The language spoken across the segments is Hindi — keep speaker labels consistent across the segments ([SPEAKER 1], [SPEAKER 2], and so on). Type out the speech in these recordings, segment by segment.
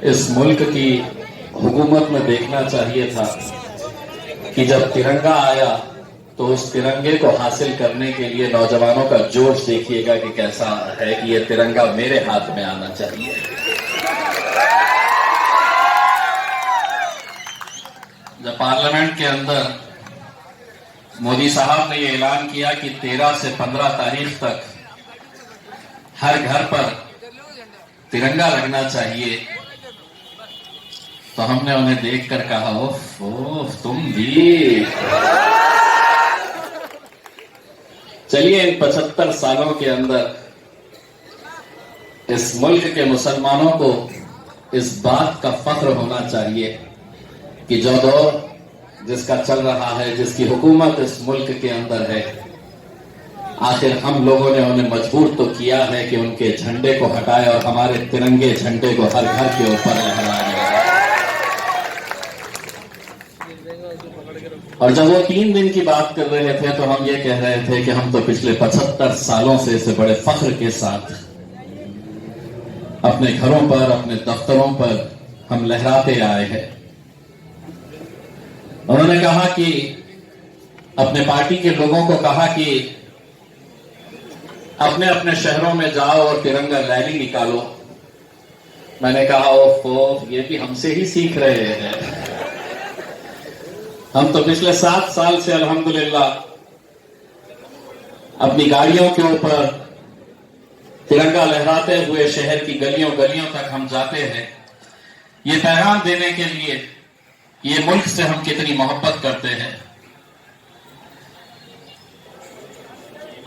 [SPEAKER 1] इस मुल्क की हुकूमत में देखना चाहिए था कि जब तिरंगा आया तो उस तिरंगे को हासिल करने के लिए नौजवानों का जोश देखिएगा कि कैसा है कि ये तिरंगा मेरे हाथ में आना चाहिए। जब पार्लियामेंट के अंदर मोदी साहब ने ये ऐलान किया कि 13 से 15 तारीख तक हर घर पर तिरंगा लगना चाहिए, तो हमने उन्हें देखकर कहा ओह तुम भी। चलिए, इन 75 सालों के अंदर इस मुल्क के मुसलमानों को इस बात का फख्र होना चाहिए कि जो दौर जिसका चल रहा है, जिसकी हुकूमत इस मुल्क के अंदर है, आखिर हम लोगों ने उन्हें मजबूर तो किया है कि उनके झंडे को हटाए और हमारे तिरंगे झंडे को हर घर के ऊपर लहराए। और जब वो 3 दिन की बात कर रहे थे तो हम ये कह रहे थे कि हम तो पिछले 75 सालों से इसे बड़े फख्र के साथ अपने घरों पर, अपने दफ्तरों पर हम लहराते आए हैं। उन्होंने कहा कि अपने पार्टी के लोगों को कहा कि अपने अपने शहरों में जाओ और तिरंगा रैली निकालो। मैंने कहा ओफो, ये भी हमसे ही सीख रहे हैं। हम तो पिछले 7 साल से अल्हम्दुलिल्लाह अपनी गाड़ियों के ऊपर तिरंगा लहराते हुए शहर की गलियों गलियों तक हम जाते हैं, ये पैगाम देने के लिए ये मुल्क से हम कितनी मोहब्बत करते हैं।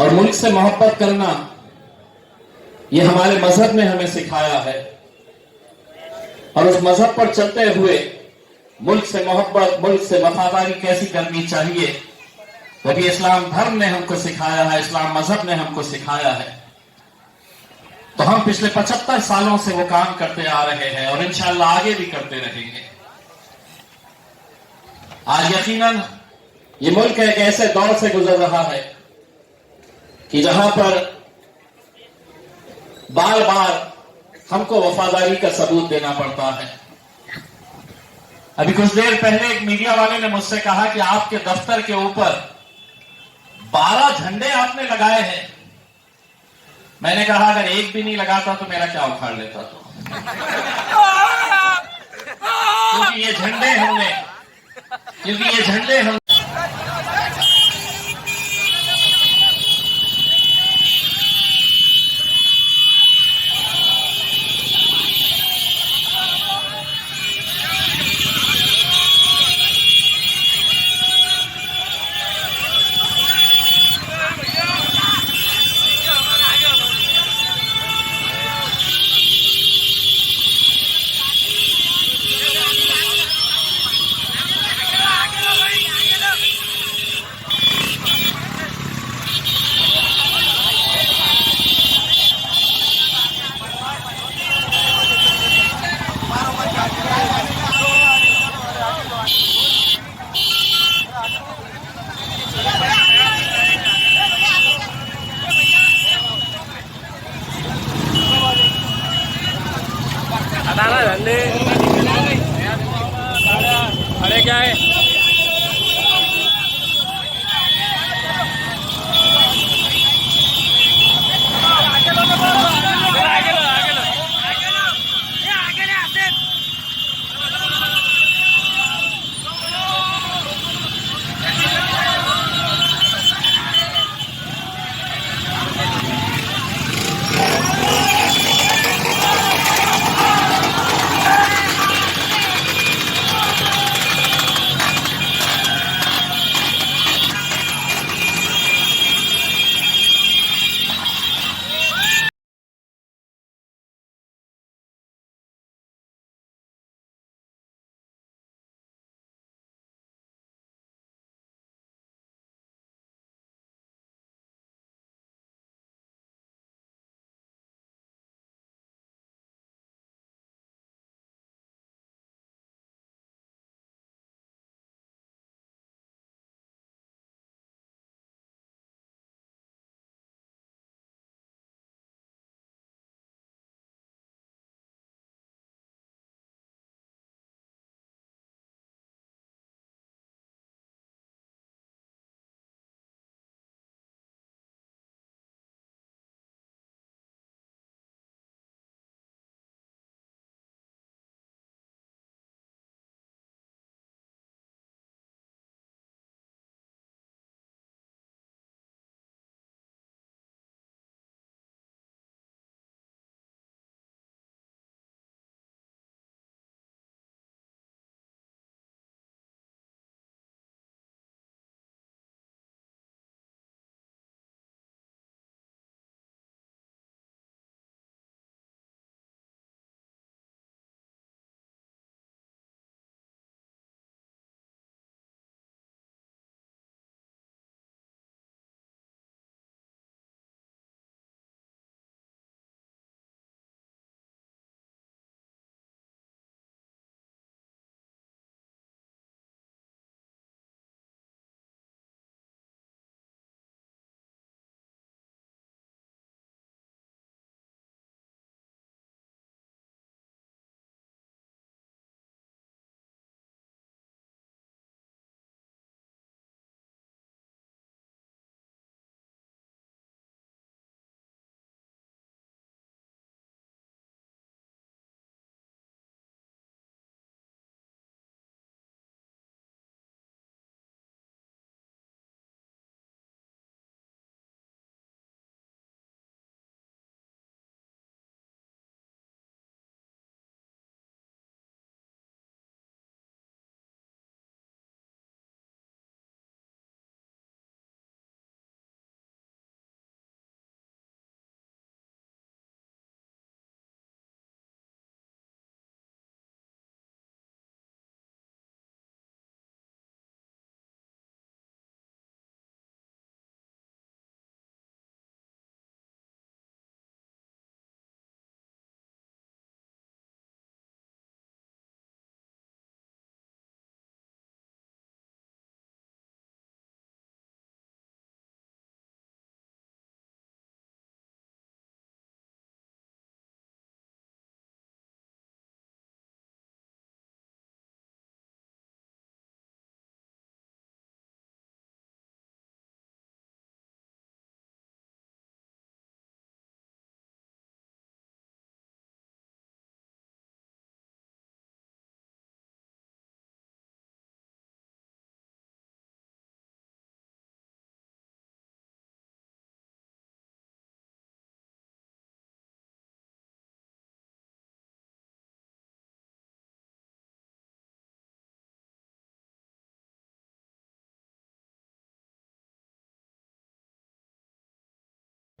[SPEAKER 1] और मुल्क से मोहब्बत करना ये हमारे मजहब ने हमें सिखाया है, और उस मजहब पर चलते हुए मुल्क से मोहब्बत, मुल्क से वफादारी कैसी करनी चाहिए, वो भी इस्लाम धर्म ने हमको सिखाया है, इस्लाम मजहब ने हमको सिखाया है। तो हम पिछले 75 सालों से वो काम करते आ रहे हैं और इंशाअल्लाह आगे भी करते रहेंगे। आज यकीनन ये मुल्क एक ऐसे दौर से गुजर रहा है कि जहां पर बार बार हमको वफादारी का सबूत देना पड़ता है। अभी कुछ देर पहले एक मीडिया वाले ने मुझसे कहा कि आपके दफ्तर के ऊपर 12 झंडे आपने लगाए हैं। मैंने कहा अगर एक भी नहीं लगाता तो मेरा क्या उखाड़ लेता तो, क्योंकि ये झंडे हम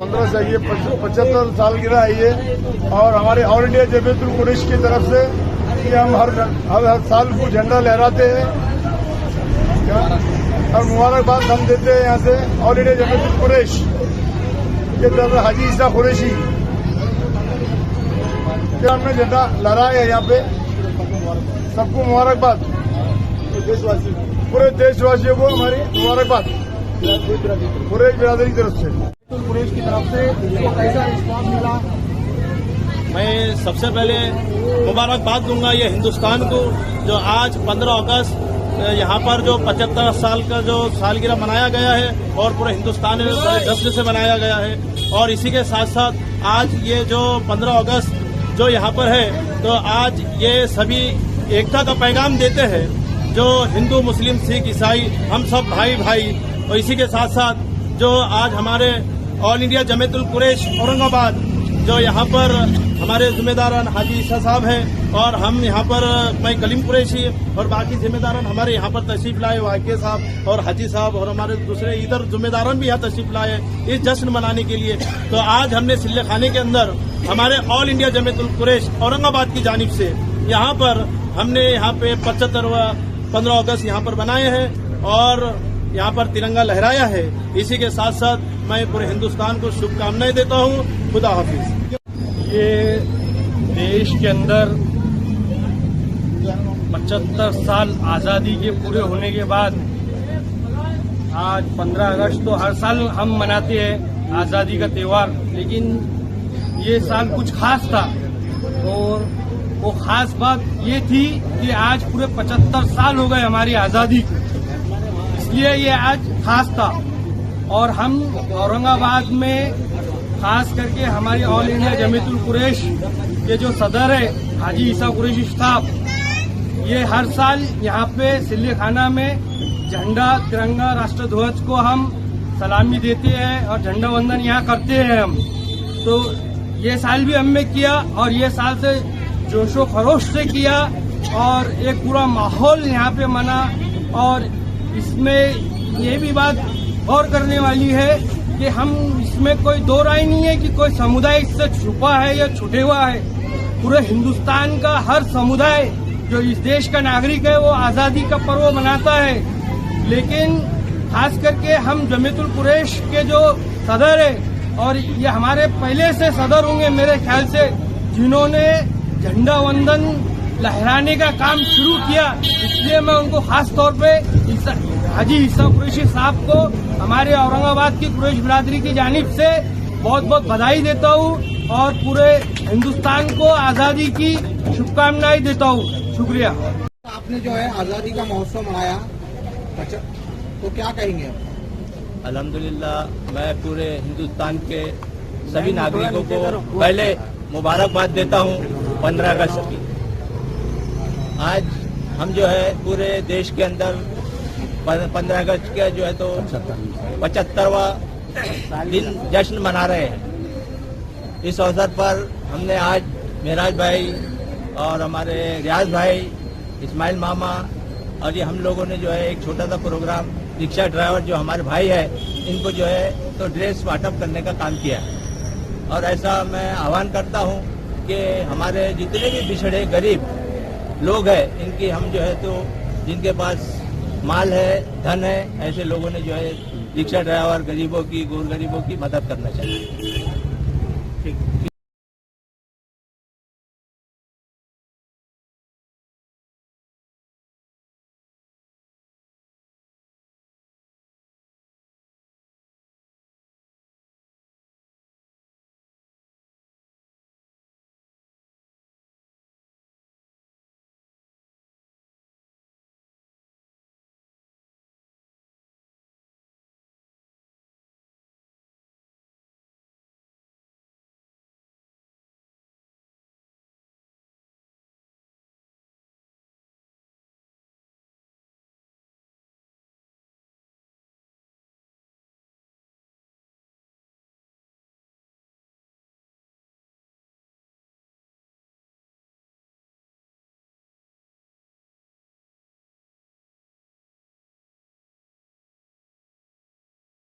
[SPEAKER 2] 15 से ये 75 साल गिरा है ये, और हमारे ऑल इंडिया जमीयतुल कुरैश की तरफ से कि हम हर साल को झंडा लहराते हैं और मुबारकबाद हम देते हैं यहाँ से ऑल इंडिया जमीयतुल कुरैश के तरफ हाजी ईसा कुरैशी के हमने झंडा लहराया है यहाँ पे। सबको मुबारकबाद, पूरे देशवासियों को हमारी मुबारकबाद कुरैश बिरादरी की तरफ से।
[SPEAKER 3] कुरैश की तरफ से इसको कैसा रिस्पॉन्स मिला?
[SPEAKER 4] मैं सबसे पहले मुबारकबाद दूंगा ये हिंदुस्तान को, जो आज 15 अगस्त यहाँ पर जो 75 साल का जो सालगिरह मनाया गया है और पूरे हिंदुस्तान में बड़े जश्न से मनाया गया है। और इसी के साथ साथ आज ये जो 15 अगस्त जो यहाँ पर है, तो आज ये सभी एकता का पैगाम देते हैं, जो हिंदू मुस्लिम सिख ईसाई हम सब भाई भाई। और इसी के साथ साथ जो आज हमारे ऑल इंडिया जमीयतुल कुरैश औरंगाबाद, जो यहाँ पर हमारे जिम्मेदारान हाजी ईसा साहब हैं, और हम यहाँ पर मैं कलीम कुरैशी और बाकी जिम्मेदारान हमारे यहाँ पर तशरीफ लाए, वाके साहब और हाजी साहब और हमारे दूसरे इधर जिम्मेदारान भी यहाँ तशरीफ लाए इस जश्न मनाने के लिए। तो आज हमने सिल्ले खाने के अंदर हमारे ऑल इंडिया जमीयतुल कुरैश औरंगाबाद की जानिब से यहाँ पर हमने यहाँ पे 15 अगस्त यहाँ पर बनाए हैं और यहाँ पर तिरंगा लहराया है। इसी के साथ साथ मैं पूरे हिंदुस्तान को शुभकामनाएं देता हूँ। खुदा हाफिज।
[SPEAKER 3] ये देश के अंदर 75 साल आज़ादी के पूरे होने के बाद आज 15 अगस्त तो हर साल हम मनाते हैं आज़ादी का त्यौहार, लेकिन ये साल कुछ खास था। और वो खास बात ये थी कि आज पूरे 75 साल हो गए हमारी आज़ादी को, इसलिए ये आज खास था। और हम औरंगाबाद में खास करके हमारी ऑल इंडिया जमीयतुल कुरैश के जो सदर है हाजी ईसा कुरैशी साहब, ये हर साल यहाँ पे सिल्ले खाना में झंडा तिरंगा राष्ट्रध्वज को हम सलामी देते हैं और झंडा वंदन यहाँ करते हैं हम। तो ये साल भी हमने किया और ये साल से जोशो खरोश से किया और एक पूरा माहौल यहाँ पे बना। और इसमें ये भी बात गौर करने वाली है कि हम इसमें कोई दो राय नहीं है कि कोई समुदाय इससे छुपा है या छुटे हुआ है। पूरे हिंदुस्तान का हर समुदाय जो इस देश का नागरिक है वो आज़ादी का पर्व मनाता है। लेकिन खास करके हम जमीयतुल कुरैश के जो सदर है, और ये हमारे पहले से सदर होंगे मेरे ख्याल से, जिन्होंने झंडा वंदन लहराने का काम शुरू किया, इसलिए मैं उनको खास तौर पे हाजी ईसा कुरैशी साहब को हमारे औरंगाबाद की कुरैश बिरादरी की जानिब से बहुत बहुत बधाई देता हूँ और पूरे हिंदुस्तान को आज़ादी की शुभकामनाएं देता हूँ। शुक्रिया।
[SPEAKER 5] आपने जो है आज़ादी का महोत्सव मनाया, तो क्या कहेंगे आप?
[SPEAKER 4] अल्हम्दुलिल्लाह, मैं पूरे हिंदुस्तान के सभी नागरिकों को पहले मुबारकबाद देता हूँ 15 अगस्त की। आज हम जो है पूरे देश के अंदर 15 अगस्त का जो है तो 75वां दिन जश्न मना रहे हैं। इस अवसर पर हमने आज मेराज भाई और हमारे रियाज भाई, इस्माइल मामा और ये हम लोगों ने जो है एक छोटा सा प्रोग्राम, रिक्शा ड्राइवर जो हमारे भाई है, इनको जो है तो ड्रेस वाटअप करने का काम किया। और ऐसा मैं आह्वान करता हूँ कि हमारे जितने भी पिछड़े गरीब लोग हैं, इनकी हम जो है तो जिनके पास माल है, धन है, ऐसे लोगों ने जो है रिक्शा ड्राइवर गरीबों की, गैर गरीबों की मदद करना चाहिए।